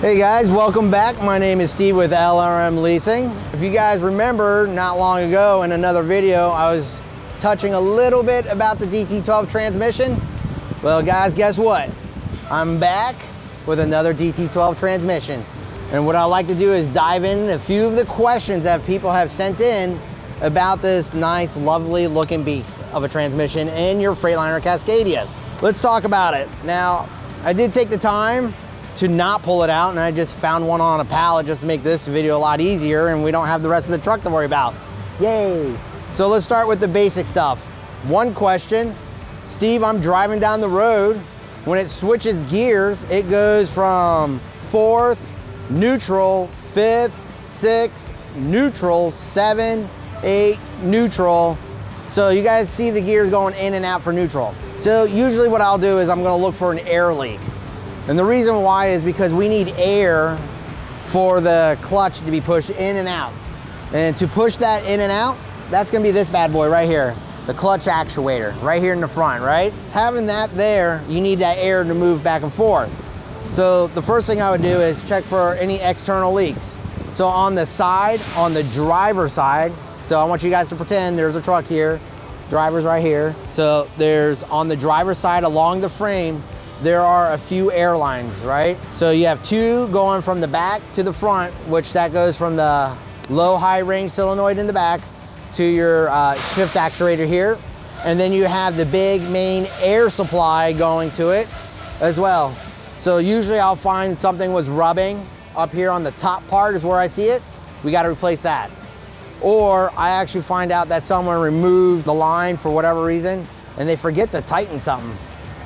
Hey guys, welcome back. My name is Steve with LRM Leasing. If you guys remember, not long ago in another video, I was touching a little bit about the DT12 transmission. Well guys, guess what? I'm back with another DT12 transmission. And what I like to do is dive in a few of the questions that people have sent in about this nice, lovely looking beast of a transmission in your Freightliner Cascadias. Let's talk about it. Now, I did take the time to not pull it out, and I just found one on a pallet just to make this video a lot easier, and we don't have the rest of the truck to worry about. Yay! So let's start with the basic stuff. One question, Steve, I'm driving down the road. When it switches gears, it goes from fourth, neutral, fifth, sixth, neutral, 7, 8, neutral. So you guys see the gears going in and out for neutral. So usually what I'll do is I'm gonna look for an air leak. And the reason why is because we need air for the clutch to be pushed in and out. And to push that in and out, that's gonna be this bad boy right here, the clutch actuator, right here in the front, right? Having that there, you need that air to move back and forth. So the first thing I would do is check for any external leaks. So on the side, on the driver's side, so I want you guys to pretend there's a truck here, driver's right here. So there's on the driver's side along the frame, there are a few air lines, right? So you have two going from the back to the front, which that goes from the low-high range solenoid in the back to your shift actuator here. And then you have the big main air supply going to it as well. So usually I'll find something was rubbing up here on the top part is where I see it. We got to replace that. Or I actually find out that someone removed the line for whatever reason and they forget to tighten something.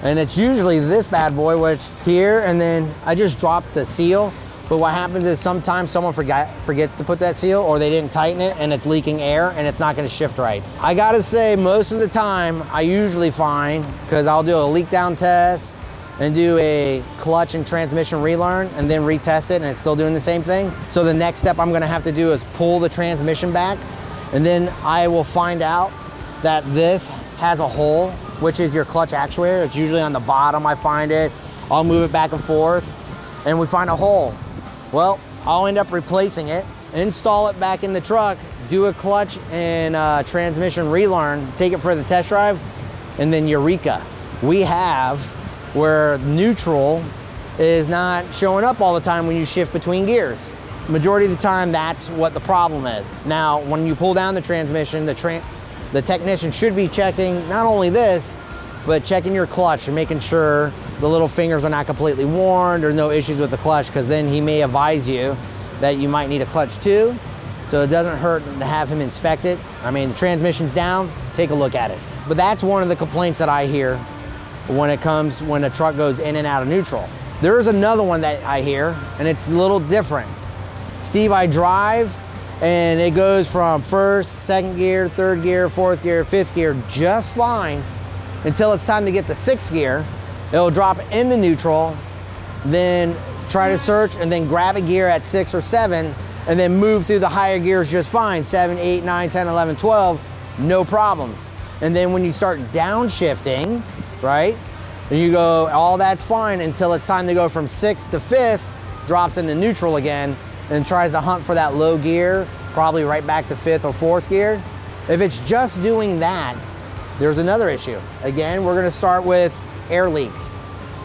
And it's usually this bad boy, which here, and then I just dropped the seal. But what happens is sometimes someone forgets to put that seal, or they didn't tighten it and it's leaking air and it's not gonna shift right. I gotta say, most of the time, I usually find, because I'll do a leak down test and do a clutch and transmission relearn and then retest it and it's still doing the same thing. So the next step I'm gonna have to do is pull the transmission back, and then I will find out that this has a hole, which is your clutch actuator. It's usually on the bottom, I find it. I'll move it back and forth, and we find a hole. Well, I'll end up replacing it, install it back in the truck, do a clutch and transmission relearn, take it for the test drive, and then eureka. We have where neutral is not showing up all the time when you shift between gears. Majority of the time, that's what the problem is. Now, when you pull down the transmission, the technician should be checking not only this, but checking your clutch and making sure the little fingers are not completely worn, there's no issues with the clutch, because then he may advise you that you might need a clutch too. So it doesn't hurt to have him inspect it. I mean, the transmission's down, take a look at it. But that's one of the complaints that I hear when a truck goes in and out of neutral. There is another one that I hear, and it's a little different. Steve, I drive, and it goes from first, second gear, third gear, fourth gear, fifth gear, just fine, until it's time to get to sixth gear. It'll drop into neutral, then try to search, and then grab a gear at 6 or 7, and then move through the higher gears just fine. 7, 8, 9, 10, 11, 12, no problems. And then when you start downshifting, right, and you go, all that's fine until it's time to go from 6th to 5th, drops into neutral again, and tries to hunt for that low gear, probably right back to 5th or 4th gear. If it's just doing that, there's another issue. Again, we're gonna start with air leaks.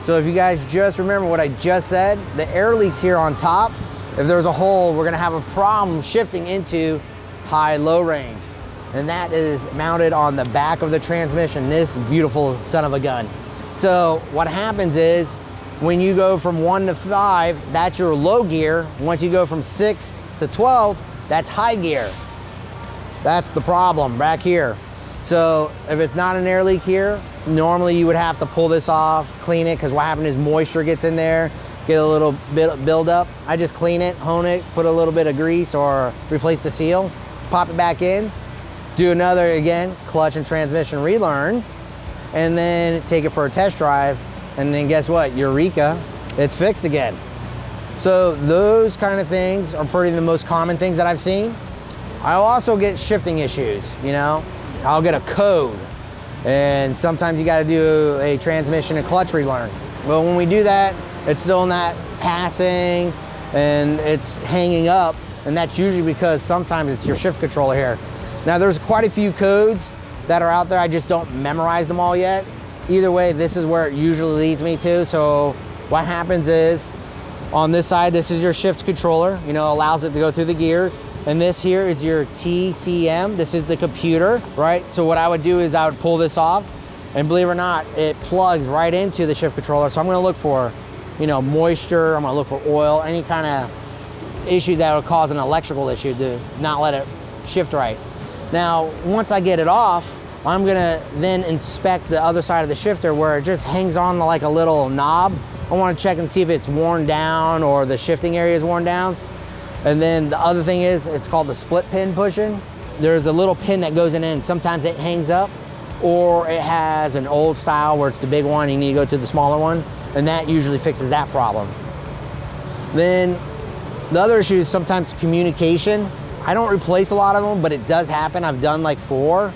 So if you guys just remember what I just said, the air leaks here on top, if there's a hole, we're gonna have a problem shifting into high-low range. And that is mounted on the back of the transmission, this beautiful son of a gun. So what happens is, when you go from 1 to 5, that's your low gear. Once you go from 6 to 12, that's high gear. That's the problem back here. So if it's not an air leak here, normally you would have to pull this off, clean it, because what happens is moisture gets in there, get a little bit build up. I just clean it, hone it, put a little bit of grease or replace the seal, pop it back in, do another, again, clutch and transmission relearn, and then take it for a test drive. And then guess what? Eureka, it's fixed again. So those kind of things are pretty the most common things that I've seen. I'll also get shifting issues, you know? I'll get a code, and sometimes you gotta do a transmission and clutch relearn. Well, when we do that, it's still not passing and it's hanging up, and that's usually because sometimes it's your shift controller here. Now there's quite a few codes that are out there, I just don't memorize them all yet. Either way, this is where it usually leads me to. So what happens is, on this side, this is your shift controller, you know, allows it to go through the gears. And this here is your TCM, this is the computer, right? So what I would do is I would pull this off, and believe it or not, it plugs right into the shift controller. So I'm gonna look for, you know, moisture, I'm gonna look for oil, any kind of issue that would cause an electrical issue to not let it shift right. Now, once I get it off, I'm gonna then inspect the other side of the shifter where it just hangs on like a little knob. I wanna check and see if it's worn down or the shifting area is worn down. And then the other thing is, it's called the split pin pushing. There's a little pin that goes in, and sometimes it hangs up, or it has an old style where it's the big one, you need to go to the smaller one, and that usually fixes that problem. Then the other issue is sometimes communication. I don't replace a lot of them, but it does happen. I've done like 4.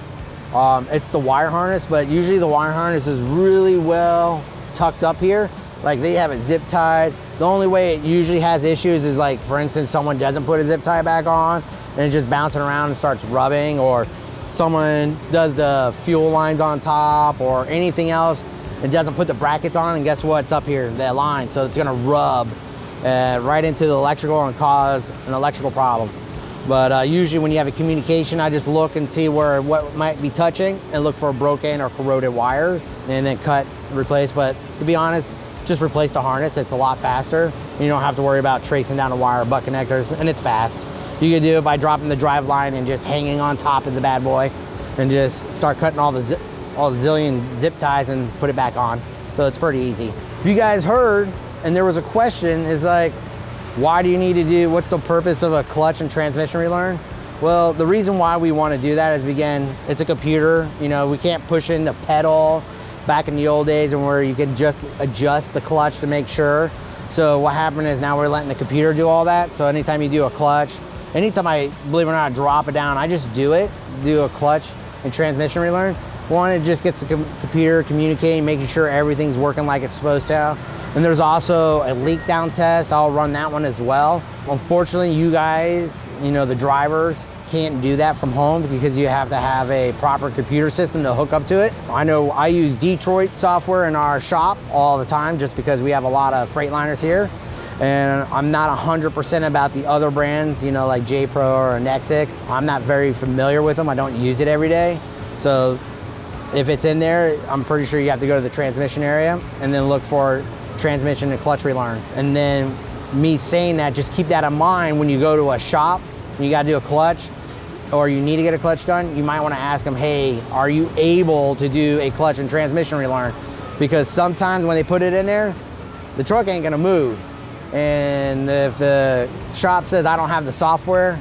It's the wire harness, but usually the wire harness is really well tucked up here. Like they have it zip tied. The only way it usually has issues is like, for instance, someone doesn't put a zip tie back on and it's just bouncing around and starts rubbing, or someone does the fuel lines on top or anything else and doesn't put the brackets on, and guess what? It's up here, that line. So it's gonna rub right into the electrical and cause an electrical problem. But usually when you have a communication, I just look and see what might be touching and look for a broken or corroded wire, and then cut, replace. But to be honest, just replace the harness. It's a lot faster. You don't have to worry about tracing down a wire or butt connectors, and it's fast. You can do it by dropping the drive line and just hanging on top of the bad boy and just start cutting all the zillion zip ties and put it back on. So it's pretty easy. If you guys heard, and there was a question, is like, why do you need to do, what's the purpose of a clutch and transmission relearn? Well, the reason why we want to do that is, again, it's a computer. You know, we can't push in the pedal back in the old days and where you could just adjust the clutch to make sure. So what happened is now we're letting the computer do all that. So anytime you do a clutch, anytime I, believe it or not, drop it down, I just do a clutch and transmission relearn. One, it just gets the computer communicating, making sure everything's working like it's supposed to. And there's also a leak down test. I'll run that one as well. Unfortunately, you guys, you know, the drivers can't do that from home because you have to have a proper computer system to hook up to it. I know I use Detroit software in our shop all the time just because we have a lot of Freightliners here. And I'm not 100% about the other brands, you know, like J-Pro or Nexic. I'm not very familiar with them. I don't use it every day. So if it's in there, I'm pretty sure you have to go to the transmission area and then look for transmission and clutch relearn. And then me saying that, just keep that in mind when you go to a shop and you got to do a clutch, or you need to get a clutch done. You might want to ask them, hey, are you able to do a clutch and transmission relearn? Because sometimes when they put it in there, the truck ain't gonna move. And if the shop says I don't have the software,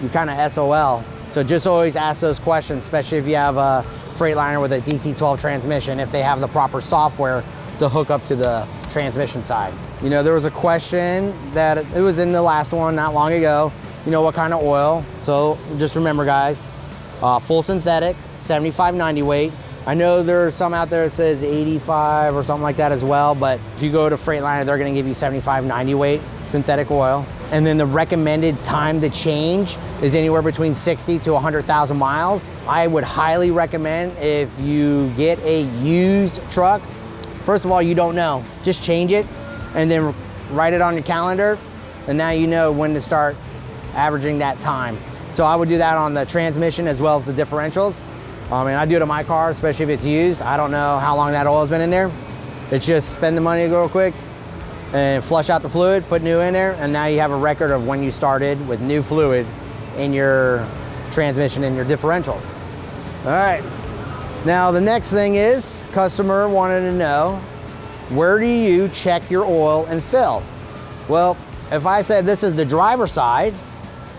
you kind of SOL. So just always ask those questions, especially if you have a Freightliner with a DT12 transmission, if they have the proper software to hook up to the transmission side. You know, there was a question that it was in the last one not long ago, you know, what kind of oil. So just remember, guys, full synthetic, 75-90 weight. I know there are some out there that says 85 or something like that as well, but if you go to Freightliner, they're gonna give you 75-90 weight synthetic oil. And then the recommended time to change is anywhere between 60 to 100,000 miles. I would highly recommend, if you get a used truck, first of all, you don't know, just change it and then write it on your calendar, and now you know when to start averaging that time. So I would do that on the transmission as well as the differentials. And I do it on my car, especially if it's used. I don't know how long that oil's been in there. It's just spend the money real quick and flush out the fluid, put new in there, and now you have a record of when you started with new fluid in your transmission and your differentials. All right. Now the next thing is, customer wanted to know, where do you check your oil and fill? Well, if I said this is the driver's side,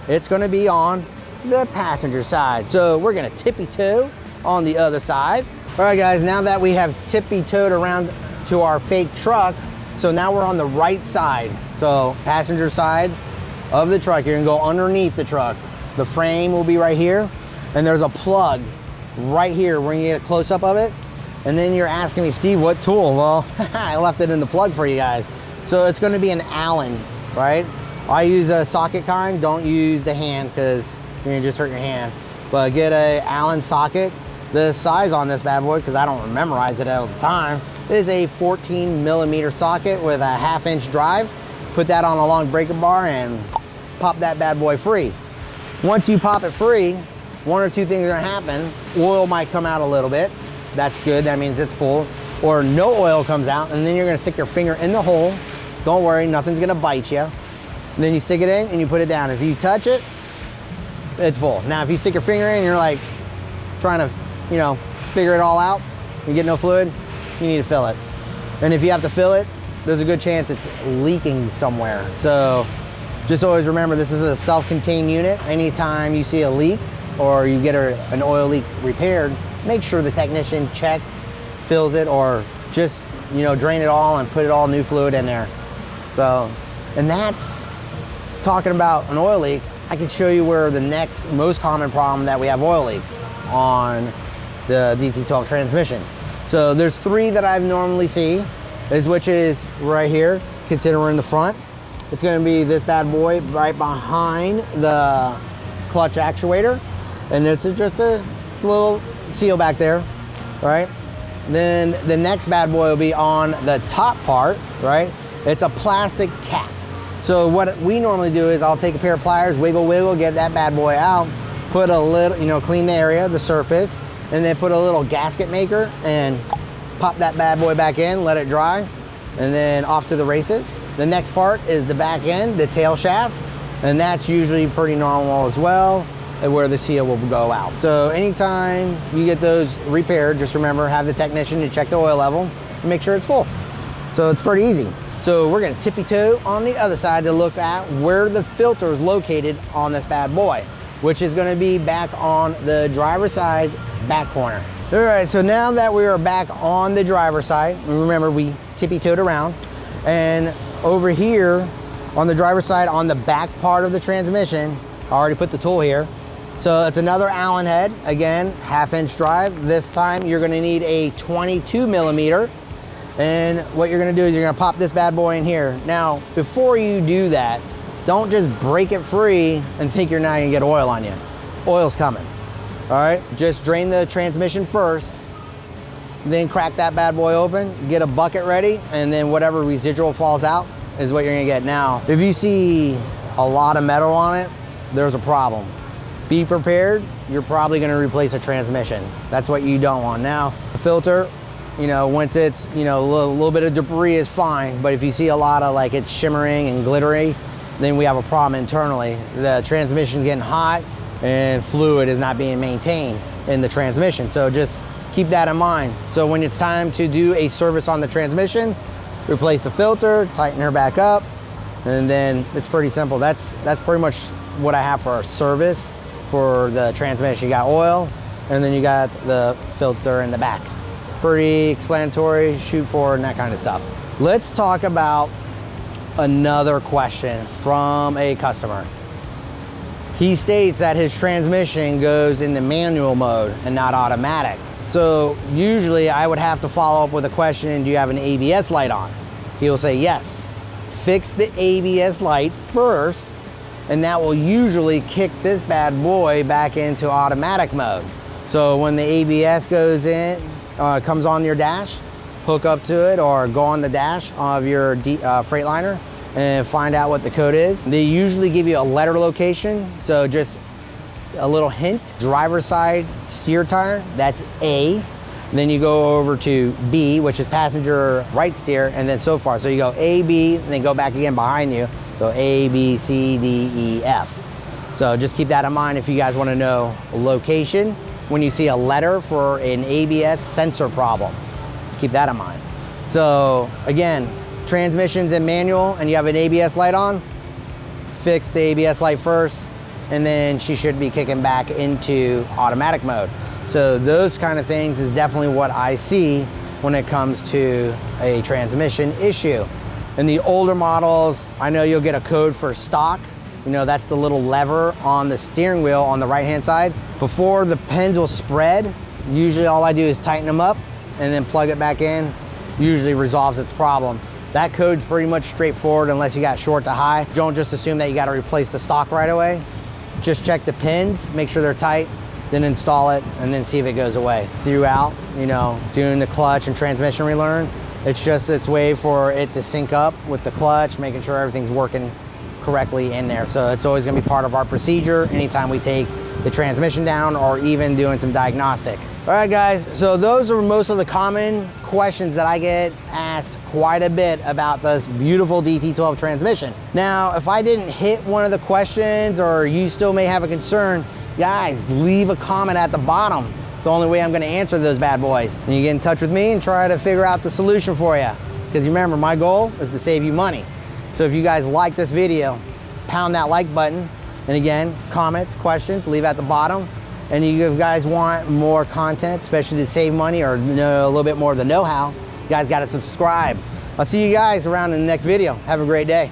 it's gonna be on the passenger side. So we're gonna tippy-toe on the other side. All right, guys, now that we have tippy-toed around to our fake truck, so now we're on the right side. So passenger side of the truck, you're gonna go underneath the truck. The frame will be right here, and there's a plug right here. We're gonna get a close-up of it. And then you're asking me, Steve, what tool? Well, I left it in the plug for you guys. So it's going to be an Allen, right? I use a socket kind. Don't use the hand because you're going to just hurt your hand. But get a Allen socket. The size on this bad boy, because I don't memorize it all the time, is a 14mm socket with a 1/2 inch drive. Put that on a long breaker bar and pop that bad boy free. Once you pop it free, one or two things are gonna happen. Oil might come out a little bit. That's good, that means it's full. Or no oil comes out, and then you're gonna stick your finger in the hole. Don't worry, nothing's gonna bite you. And then you stick it in and you put it down. If you touch it, it's full. Now, if you stick your finger in and you're like trying to, you know, figure it all out, you get no fluid, you need to fill it. And if you have to fill it, there's a good chance it's leaking somewhere. So just always remember, this is a self-contained unit. Anytime you see a leak or you get an oil leak repaired, make sure the technician checks, fills it, or just, you know, drain it all and put it all new fluid in there. So, and that's talking about an oil leak. I can show you where the next most common problem that we have oil leaks on the DT12 transmissions. So there's three that I normally see, which is right here. Consider we're in the front. It's gonna be this bad boy right behind the clutch actuator. And it's just a little seal back there, right? Then the next bad boy will be on the top part, right? It's a plastic cap. So what we normally do is I'll take a pair of pliers, wiggle, get that bad boy out, put a little, you know, clean the area, the surface, and then put a little gasket maker and pop that bad boy back in, let it dry, and then off to the races. The next part is the back end, the tail shaft, and that's usually pretty normal as well, where the seal will go out. So anytime you get those repaired, just remember, have the technician to check the oil level and make sure it's full. So it's pretty easy. So we're gonna tippy toe on the other side to look at where the filter is located on this bad boy, which is gonna be back on the driver's side back corner. All right, so now that we are back on the driver's side, remember we tippy toed around, and over here on the driver's side on the back part of the transmission, I already put the tool here. So it's another Allen head, again, 1/2 inch drive. This time you're gonna need a 22mm. And what you're gonna do is you're gonna pop this bad boy in here. Now, before you do that, don't just break it free and think you're not gonna get oil on you. Oil's coming, all right? Just drain the transmission first, then crack that bad boy open, get a bucket ready, and then whatever residual falls out is what you're gonna get. Now, if you see a lot of metal on it, there's a problem. Be prepared, you're probably gonna replace a transmission. That's what you don't want. Now, the filter, you know, once it's, you know, a little bit of debris is fine, but if you see a lot of like it's shimmering and glittery, then we have a problem internally. The transmission's getting hot and fluid is not being maintained in the transmission. So just keep that in mind. So when it's time to do a service on the transmission, replace the filter, tighten her back up, and then it's pretty simple. That's pretty much what I have for a service for the transmission. You got oil, and then you got the filter in the back. Pretty explanatory, shoot forward, and that kind of stuff. Let's talk about another question from a customer. He states that his transmission goes in the manual mode and not automatic. So usually I would have to follow up with a question, do you have an ABS light on? He will say yes. Fix the ABS light first, and that will usually kick this bad boy back into automatic mode. So when the ABS goes in, comes on your dash, hook up to it or go on the dash of your Freightliner and find out what the code is. They usually give you a letter location, so just a little hint. Driver's side steer tire, that's A. Then you go over to B, which is passenger right steer, and then so far. So you go A, B, and then go back again behind you. So A, B, C, D, E, F. So just keep that in mind if you guys want to know location when you see a letter for an ABS sensor problem. Keep that in mind. So again, transmission's in manual and you have an ABS light on, fix the ABS light first, and then she should be kicking back into automatic mode. So those kind of things is definitely what I see when it comes to a transmission issue. In the older models, I know you'll get a code for stock. You know, that's the little lever on the steering wheel on the right-hand side. Before the pins will spread, usually all I do is tighten them up and then plug it back in. Usually resolves its problem. That code's pretty much straightforward unless you got short to high. Don't just assume that you gotta replace the stock right away. Just check the pins, make sure they're tight, then install it, and then see if it goes away. Throughout, you know, doing the clutch and transmission relearn, it's just its way for it to sync up with the clutch, making sure everything's working correctly in there. So it's always gonna be part of our procedure anytime we take the transmission down or even doing some diagnostic. All right guys, so those are most of the common questions that I get asked quite a bit about this beautiful DT12 transmission. Now, if I didn't hit one of the questions or you still may have a concern, guys, leave a comment at the bottom. It's the only way I'm gonna answer those bad boys. And you get in touch with me and try to figure out the solution for you. Because remember, my goal is to save you money. So if you guys like this video, pound that like button. And again, comments, questions, leave at the bottom. And you guys want more content, especially to save money or know a little bit more of the know-how, you guys gotta subscribe. I'll see you guys around in the next video. Have a great day.